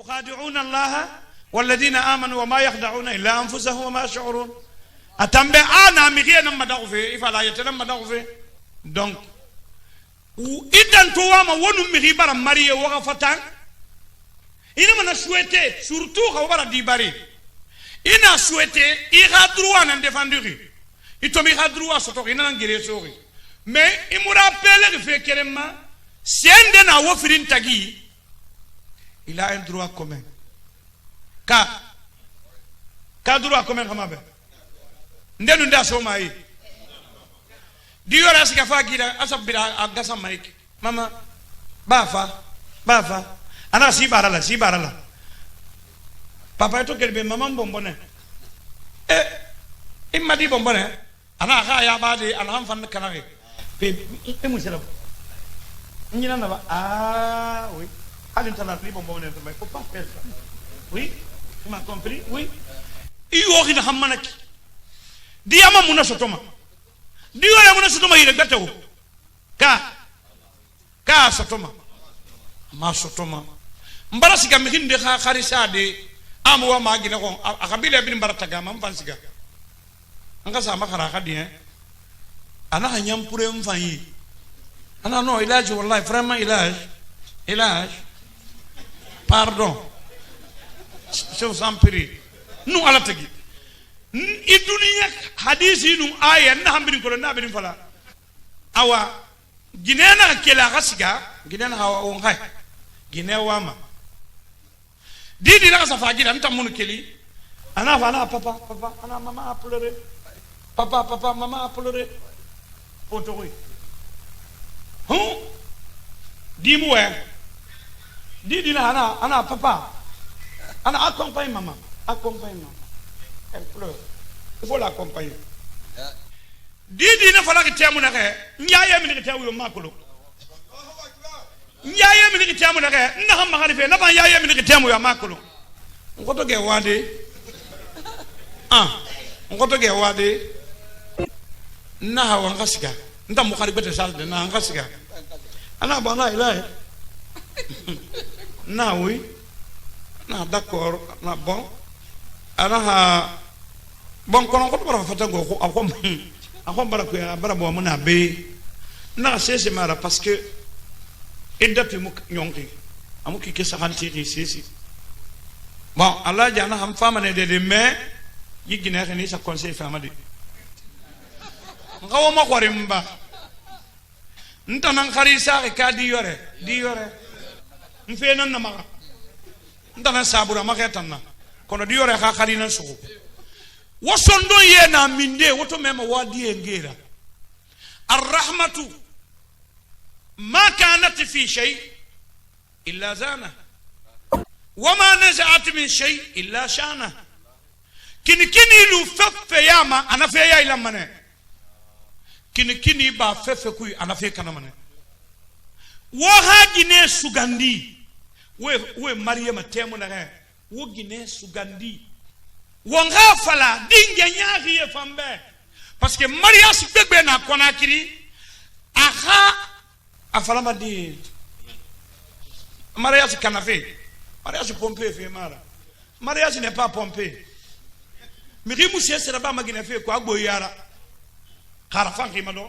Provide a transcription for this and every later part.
يخادعون الله والذين آمنوا وما يخدعون إلا أنفسهم وما يشعرون أتمبي أنا مغينا مدغفي إفلا يتنم مدغفي donc idan to wama wonu miri bara mariye waga fatan ina mana souhaiter surtout ka bara di bari ina souhaiter ira droit nan défenduri ito mi ha droit soto ina ngire sori mais imura pele fe kerema sende na wo firin tagi il a un droit commun ka droit commun kama be ndenu nda so mai diora sika fagira asabira agasa maik mama bafa ana si barala papa to kelbe mama bombone imma di bombone ana ga ya bade alham fan kanare pe musela nyina na ba oui allez t'en appeler bombone mais faut pas faire ça oui tu m'as compris oui iyo ina hamanaki diama muna sotoma diora muna sotoma ile beto ka sotoma ma sotoma mbara siga mihinde kha kharisa de amwa magina ko akabile bin mbara tagama mfansiga anga sama khara khadien ana hanyam pure mfanyi ana no ilage wallahi vraiment ilage pardon je vous en prie nous ala tagi idunia hadisi nu aya na hambiri ko na birin fala awa ginena kela gasiga ginena hawa on hay ginewa ma didi na safa gira nta mun keli ana fala papa ana mama a pleurer papa mama a pleurer potoi dimwe didi na ana papa ana accompagne maman elle pleure il faut l'accompagner didi na fala ki temu na ke nyaye mi ki temu yo makolo nyaye mi ki temu na ke na ma khalife na ba nyaye mi ki temu yo makolo ngoto ge wade ngoto ge wade na hawa ngasiga nda mu khari bete salde na ngasiga ana ba na ilahi na oui na d'accord na bon ana bon kono ko bara fata go ko akon bara ko ya bara bo muna be na sese mara parce que indati mu nyonki amuki ke sahanti ri sese bon Allah jana ham fama ne de mais yigina ni sa conseil fama de ngawo ma khore mba ntana kharisa ka di yore mfe nan na ma ntana sabura ma ketanna kono di yore ka kharina suku wasondo ye na minde woto mema wadi engera arrahmatu ma kanat fi shay illa zana wama nazat min shay illa shana kini lu fefe yama anafe ya ila mane kini ba fefe kuy anafe kana mane wo hagine sugandi we maryama temu na ga wo gine sugandi wonga fala dinga nyaari e fambe parce que mariage bebe na konakiri aha afala madi mariage canafe mariage pompé fait mara mariage n'est pas pompé miri musie sera ba magina fe ko agbo yara kharafan kimado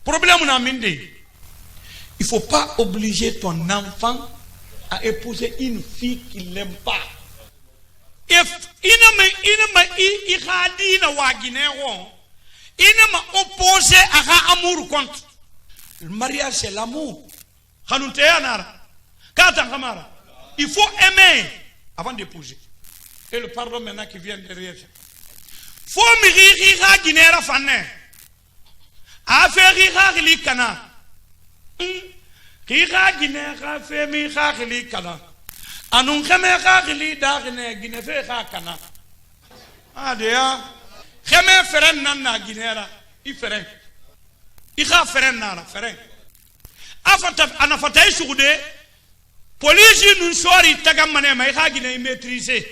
problème na minde il faut pas obliger ton enfant à épouser une fille qu'il n'aime pas. If inama ihadina waginewo inama opposé à amour contre le mariage c'est l'amour il faut aimer avant d'épouser et le pardon maintenant qui vient derrière faut miri ginera fanne affaire li kana ginera fe mi li kana anun khame khagli dagne gine fe khakana adia khame feren nanna ginera I feren I kha feren nana feren afata ana fatay sugude police nun sori tagamane may khagine maîtriser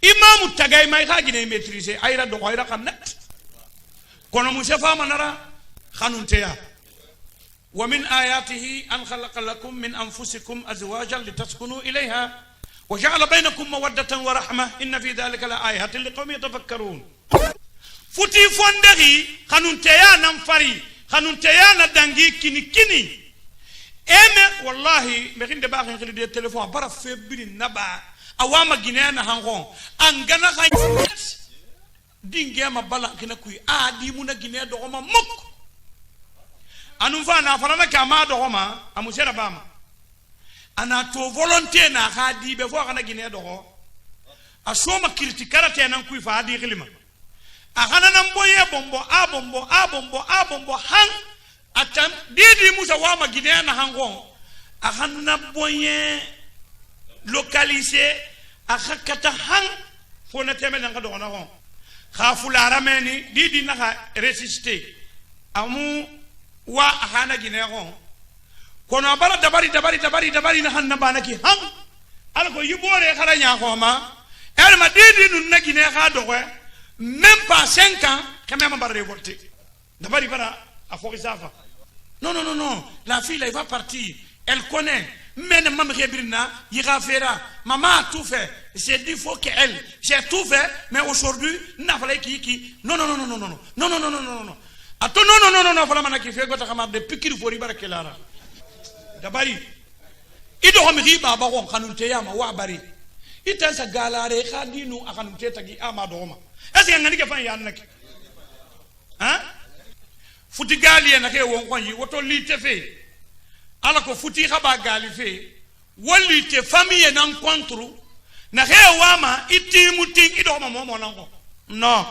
imam tagay may khagine maîtriser ayra do ayra khanat kono musafa manara khanunteya ومن آياته أن خلق لكم من أنفسكم أزواجا لتسكنوا إليها وجعل بينكم مودة ورحمة إن في ذلك لآيات لقوم يتفكرون فوتي فوندغي خانون تيانا مفاري خانون تيانا دانجي كيني eme wallahi me khinde ba khindi de telephone bara febri naba awama ginena hangon angana kha dinge ma bala kina kuy di muna gine do ma mok anu fa na farana kama do ma amusera bama ana to volonté na kha di be fo kana gine do asoma kritikara te nan kuy fa di khilima akhana nan boye bombo hang atam didi musa wama guinéen na hangon akhana boyen localisé akhakata hang fona teme nga do na hon khafula rameni didi na résister amu wa akhana guinéen hon kono bara dabari na hanna banaki hang alko yibore kharanya khoma elma didi nun na guinéen kha do même pas 5 ans quand même bara révolté dabari bara Aforisafa. Non, la fille, elle va partir. Elle connaît. Mais ne m'a rebirna, il va faire. Maman a tout fait. J'ai dit, il faut qu'elle. J'ai tout fait, mais aujourd'hui, n'a pas qui. Non. Attends, non, voilà, qui fait quoi, depuis qu'il faut ribar kelara. Dabari. Il doit me riba, baron, kanuteya, ma wabari. Il t'a sa galare, khadinu, akanuteta, qui amadoma. Est-ce qu'il y a un gars qui a un gars? Hein? Futi gali na ke won konyi woto lite fe ala ko futi khaba gali fe woli te famille nan contre na he wama itimuting ido ma momo nango no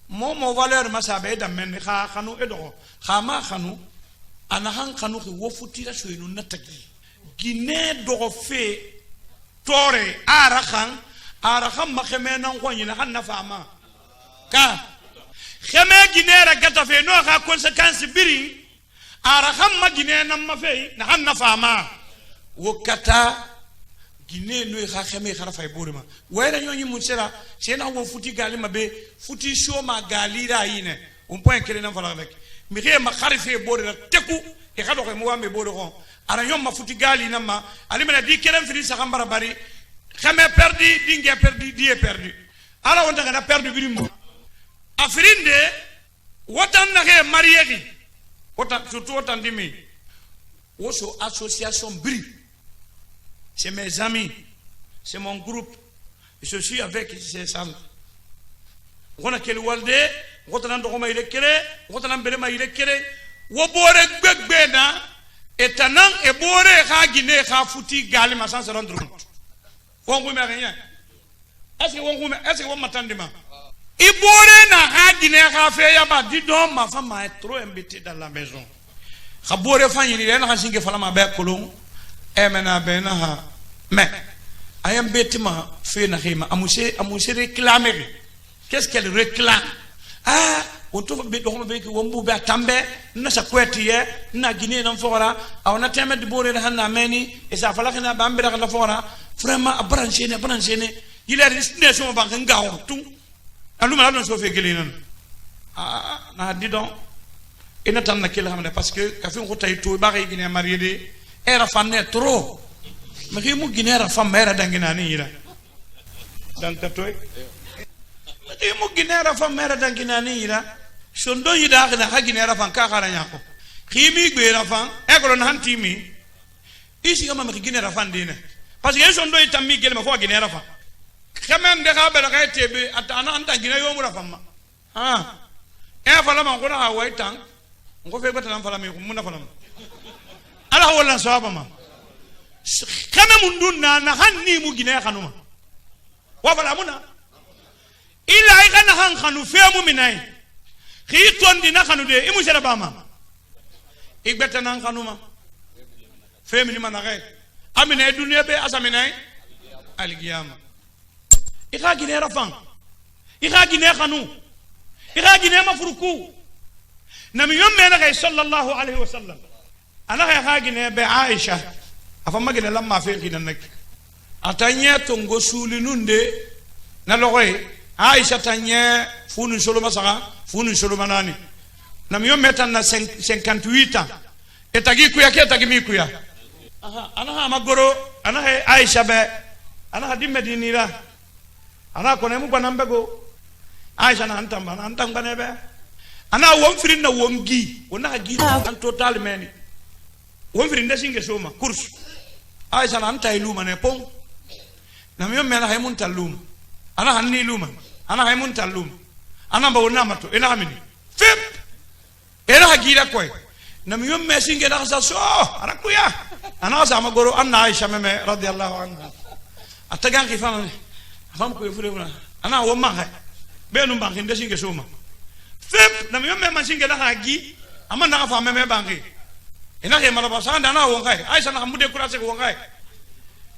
momo valeur masabe da men kha khanu edo khama khanu ana han khanu ko wo futi la shoyinu natagi gine do fe tore ara khan ma kheme nan konyi na han na fama ka kheme ginera gata fe no kha conséquence biri ara khamma ginena ma fe na hanna fama wokata gine no kha kheme khara fay borima wayra nyonyi munsera sena wo futi gali mabe futi show ma gali ra yine point kele na fala rek mi re ma kharife borira teku e khado ko mo wa me boriro ara nyom ma futi gali na ma ali mena di kerem fini sa khambara bari khame perdi dingue perdi die perdi ala wonta ngana perdi birimo Afriinde wotan na ke marié wotan surtout wotan dimi woso association bri c'est mes amis c'est mon groupe je suis avec ces salles wona kel walde wotan ndo ma ile kere wotan bele ma ile kere wo bore gbegbe na etanan e bore kha gine kha futi gali ma sans se rendre compte wongu me rien est-ce que won matandima Ibore na hagine khafe ya ba didon ma femme est trop embêtée dans la maison. Khabore fanyini le na singe fala ma be kolon emena be na ha mais ayam bêtement fait na khima amuse réclamer. Qu'est-ce qu'elle réclame? On trouve be do be ki wombu be tambe na sa kwetiye na guiné na fora awna teme de bore na na meni et ça fala khina ba mbira la fora vraiment a brancher ne il a destination ba ngaw tout aluma la so fe gelinan na didon ina tan na kila hamne parce que ka fin ko tay to ba kay gine marié de era fanne trop ma ki mu gine era fam era dangina ni ira dan ta toy ma ki mu gine era fam era dangina ni ira sondo yida khana ha gine era fan ka khara nyako khimi gbe era fan e ko non hantimi isi kama ma gine era fan dine parce que sondo itammi gel ma fo gine era fan Kamen de kabel tebe atana anta gina yo mura famma fala man ko na way tan ko fe batana fala mi ko muna fala ala wala sahaba ma kama mundun na hanni mu gina khanuma wa bala muna ila ay kana han khanu fe mu minay khi tondi na khanu de imu sera bama igbetana khanuma fe mi man na amina dunya be asaminay alqiyama ika gine rafan ika gine khanu ika gine mafruku nami yomme na kay sallallahu alaihi wasallam ana kay gine be aisha afama gine lamma fe gine nak atanye tongo sulinunde na logoy aisha tanye funu soloma saka funu soloma nani nami yomme tan na 58 ans etagi kuya ke tagi mi kuya ana ha magoro ana hay aisha be ana hadi medinira ana ko ne mu banambe go aisha na antamba ne be ana won firin na wongi wona gi an total meni won firin da singe soma kurs aisha na anta iluma ne pon na mi mena haymun talum ana hanni luma ana haymun talum ana ba wona mato ina amini fip ina gira koy na mi me singe da sa so ara kuya ana sa magoro anna aisha meme radiyallahu anha atagan ki fam ko fure ana wo ma benu bangi ndesi nge soma fep na mi me mansinge la hagi ama na fa me bangi ina ke mala basanda na wo ngai aisha na mude kurase ko ngai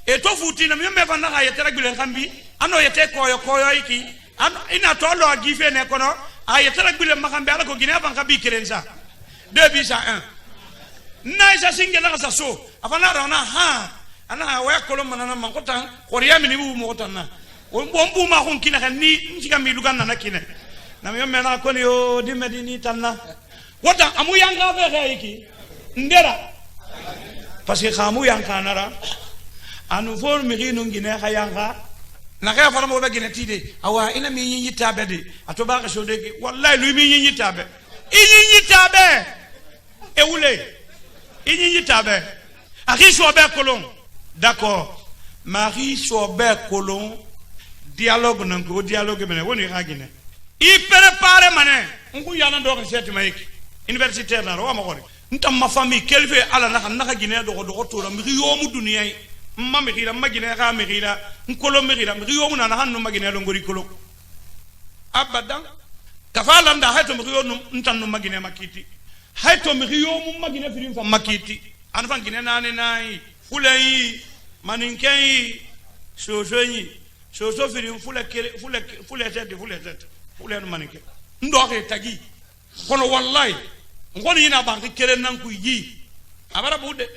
e to futi na mi me fa na ha yetera gbile kambi ano yete koyo iki ano ina to lo agi fe ne kono a yetera gbile makambe ala ko gine fa kabi kerensa 2 bisa 1 na aisha singe la sa so afana rona ha ana wa ko manana mankotan koriya mi ni bu mo kotanna wombu ma hon kina kan ni njiga mi lugan na kine na mi mena ko ni o di medini tanna wota amu yanga be khayiki ndera parce que khamu yanga nara anu for mi ginu ngine khayanga na kaya fara mo be gine tide awa ina mi yin tabe de atoba ka shode ki wallahi lu mi yin tabe yin tabe e wule yin tabe akhi so be kolon d'accord Marie Sober Colon dialogue nanko dialogue mene woni hagine I prépare mané ngu yana do ko setti mayki universitaire na ro ma ko ntam ma famille kelfe ala na gine do to mi yomu duniya ma mi gira ma gine ga mi gira nkolo mi gira mi yomu na hannu ma gine do ngori kolo abadan kafala nda hayto mi yonu ntannu ma gine makiti hayto mi yomu ma gine firim fa makiti an fa gine nane nay fulay maninkay so firim fule no manike ndo ke tagi kono wallahi ngoni yina banki kere nan ku yi abara bude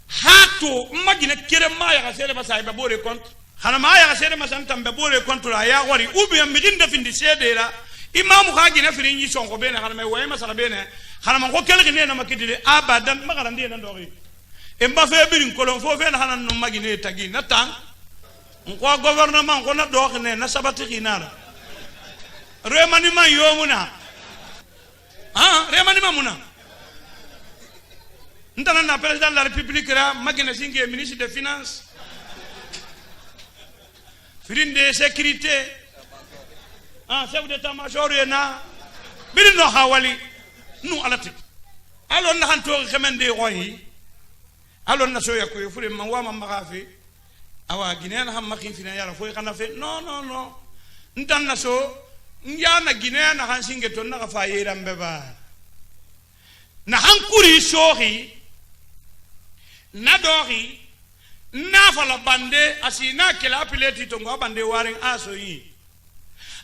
hato magine kere ma ya sere masai be bore kont khana ma ya sere masan tambe bore kont la ya wari ubi am bidin da findi sedera imam kha gine firin yi sonko bene khana me way masala bene khana man ko kele ne na makidile abadan magara ndi na ndori e mba fe birin kolon fo fe na khana no magine tagi na tan ko gouvernement ko na do khne na sabati khinara remaniman yomuna remaniman muna ntana na président de la république ra magina singe ministre des finances firin de sécurité chef d'état-major na bilino hawali nu alati alon na hanto xemende royi alon na soya ko fure man wa ma magafi awa ginena ham makhi fina yara foy kana fe non ntan na so njana Guinea na hansinge to na fa yera mbeba na hankuri shohi na dohi na fala bande asina kila pileti to ngo bande warin aso yi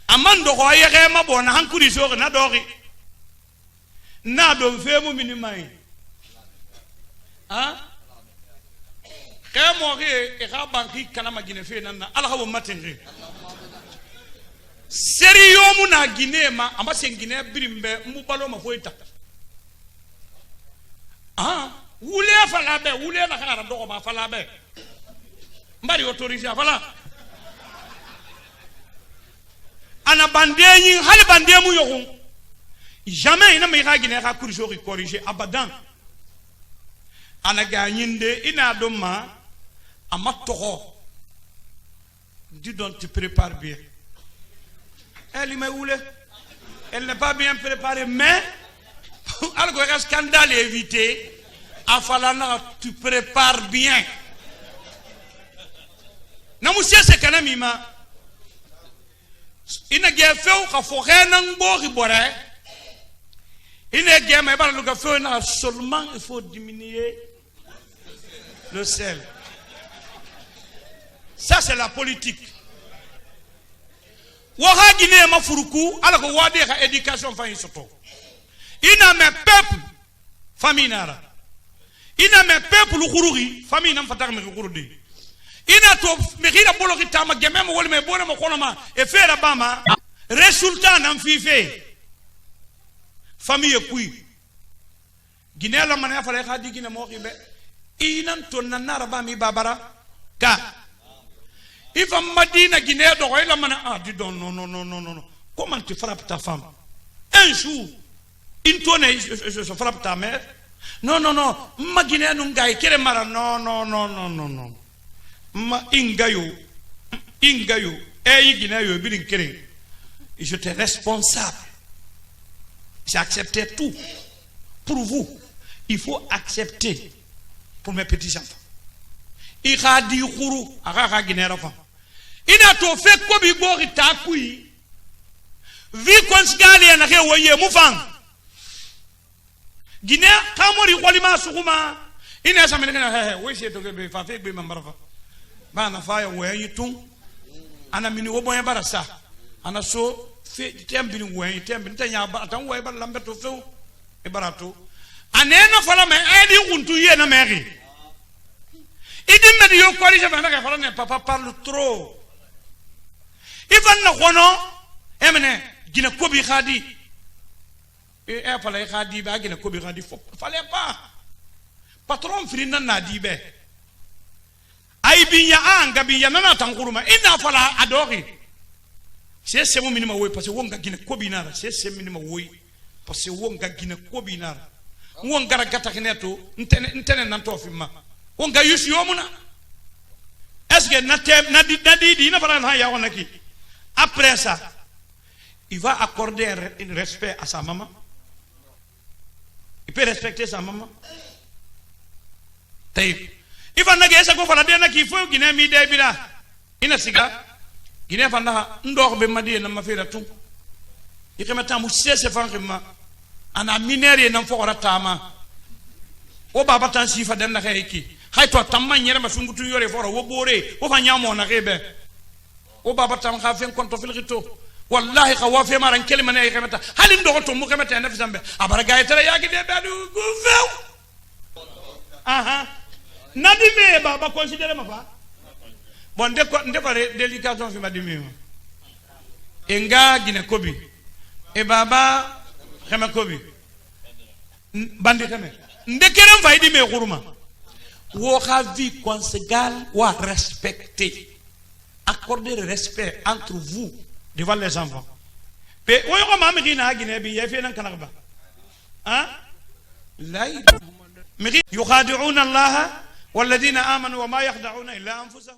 amando ko yege mabo na hankuri shohi na dohi na do femu minimai kamo ge e ga banki kana magine fe nan ala hawo matenre Serio muna Guinée ma amba sengine birimbe mbalo mafoita wule fala be wule na kana do ma fala be mbari autorisé fala ana bandenyi hali bandemu yohun jamais ina me ga Guinée ga corriger abadan ana gagninde ina do ma amatoko dis donc tu prépares bien. Elle n'est pas bien préparée, mais alors que le scandale est évité, à Falana, tu prépares bien. Non, monsieur, c'est quand même ima. Il n'a pas fait au forêt, non, boribore. Il n'a pas fait seulement il faut diminuer le sel. Ça, c'est la politique. Waha Guinée ma furuku ala ko wade ka éducation fa soto ina me peuple famille nara ina me peuple khururi famille nam fatak me khurudi ina to me khira bolo kitama gemem wol me bona mo konoma e fera bama résultat nam fife famille kui Guinée la mané fa lay khadi Guinée mo khibe ina to nanara ba mi babara ka Il va Madina, Guinée, dis donc, non. Comment tu frappes ta femme? Un jour, une tonne, je frappe ta mère. Non, ma Guinée, non, ma ingayo, Guinée, je t'ai responsable. J'ai accepté tout. Pour vous, il faut accepter pour mes petits enfants. Il a dit Kourou, à Guinée. Il a tout fait comme il a dit. Vi konsigali ya nake woye mufang Guinée kamori kwalima sukuma ina sa menena we se to be fa fe be mambarafa ba na fa ya we yitung ana mini wo boy barasa ana so fe tembini we tembini tanya ba tan we ba lambeto fe e barato anena fala me edi untu ye na meri idi me yo kwali je na ka fala ne papa parle trop ivan na kono emene Gina Kobi Khadi et fallait Khadi ba Gina Kobi Khadi fallait pas patron frina nadibe ay binya anga binya nana tankuruma ina fala adori c'est mon minimum oui parce que wonga Gina Kobi nara c'est minimum oui parce que wonga Gina Kobi nara wonga ragata kineto ntene nanto fima wonga yusi yomuna est-ce que nadi na fala na ya wonaki après ça il va accorder un respect à sa maman. Il peut respecter sa maman. Il va négocier ça qu'on fait la dernière qu'il faut qu'il n'ait mis des bilas. Il n'a siga. Il n'a pas n'dor be madi na ma fait la tout. Il que maintenant moussé se fait vraiment. Ana minéré n'en faut pas tama. O baba tan sifa den na reiki. Hay to tamma nyere ma fungutu yore foro wo bore o fa nyamo na rebe. O baba tan ka fen konto fil rito. والله خوافي ما ران كلمه ني خمتا هل ندوتو مو خمتا نفس زمبه ابرغاي ترى ياغي دي بادو غوفو نادي مي بابا كونسيدير ما فا بون ديكو ديليكاسيون في ماديمي انغا غينا كوبي e baba khama kobi bandi khame ndekerem faydi me khuruma wo khavi conségal wa respecter accorder le respect entre vous devant les enfants. Mais où est-ce que Guinée a Guinée bi yafi nan kanakba? Hein? La يخادعون الله والذين آمنوا وما يخدعون إلا أنفسهم